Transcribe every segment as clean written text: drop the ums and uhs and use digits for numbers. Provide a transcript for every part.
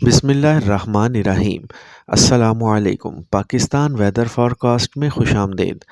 بسم اللہ الرحمن الرحیم۔ السلام علیکم۔ پاکستان ویدر فورکاسٹ میں خوش آمدید۔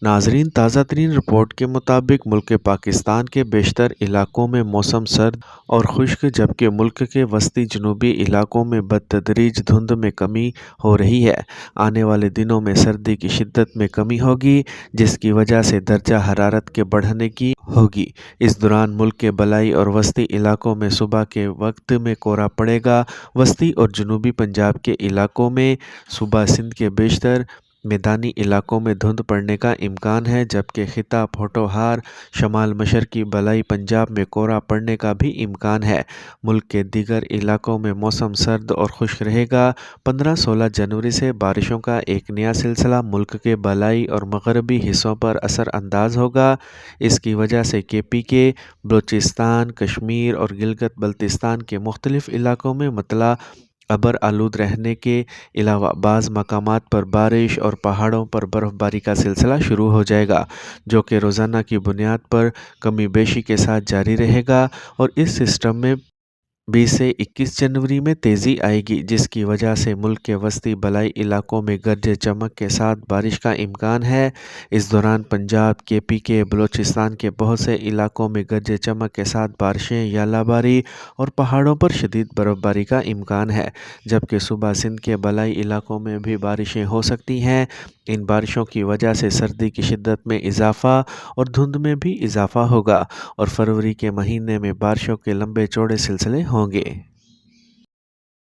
ناظرین، تازہ ترین رپورٹ کے مطابق ملک پاکستان کے بیشتر علاقوں میں موسم سرد اور خشک، جبکہ ملک کے وسطی جنوبی علاقوں میں بتدریج دھند میں کمی ہو رہی ہے۔ آنے والے دنوں میں سردی کی شدت میں کمی ہوگی، جس کی وجہ سے درجہ حرارت کے بڑھنے کی ہوگی۔ اس دوران ملک کے بالائی اور وسطی علاقوں میں صبح کے وقت میں کہرا پڑے گا۔ وسطی اور جنوبی پنجاب کے علاقوں میں صوبہ سندھ کے بیشتر میدانی علاقوں میں دھند پڑنے کا امکان ہے، جبکہ خطہ پوٹھوہار، شمال مشرقی بالائی پنجاب میں کہرا پڑنے کا بھی امکان ہے۔ ملک کے دیگر علاقوں میں موسم سرد اور خشک رہے گا۔ 15-16 جنوری سے بارشوں کا ایک نیا سلسلہ ملک کے بالائی اور مغربی حصوں پر اثر انداز ہوگا۔ اس کی وجہ سے KP کے بلوچستان، کشمیر اور گلگت بلتستان کے مختلف علاقوں میں مطلع ابر آلود رہنے کے علاوہ بعض مقامات پر بارش اور پہاڑوں پر برف باری کا سلسلہ شروع ہو جائے گا، جو کہ روزانہ کی بنیاد پر کمی بیشی کے ساتھ جاری رہے گا، اور اس سسٹم میں 20 سے 21 جنوری میں تیزی آئے گی، جس کی وجہ سے ملک کے وسطی بالائی علاقوں میں گرج چمک کے ساتھ بارش کا امکان ہے۔ اس دوران پنجاب، KP کے بلوچستان کے بہت سے علاقوں میں گرج چمک کے ساتھ بارشیں، یالہ باری اور پہاڑوں پر شدید برف باری کا امکان ہے، جبکہ صوبہ سندھ کے بالائی علاقوں میں بھی بارشیں ہو سکتی ہیں۔ ان بارشوں کی وجہ سے سردی کی شدت میں اضافہ اور دھند میں بھی اضافہ ہوگا، اور فروری کے مہینے میں بارشوں کے لمبے چوڑے سلسلے ہوں گے۔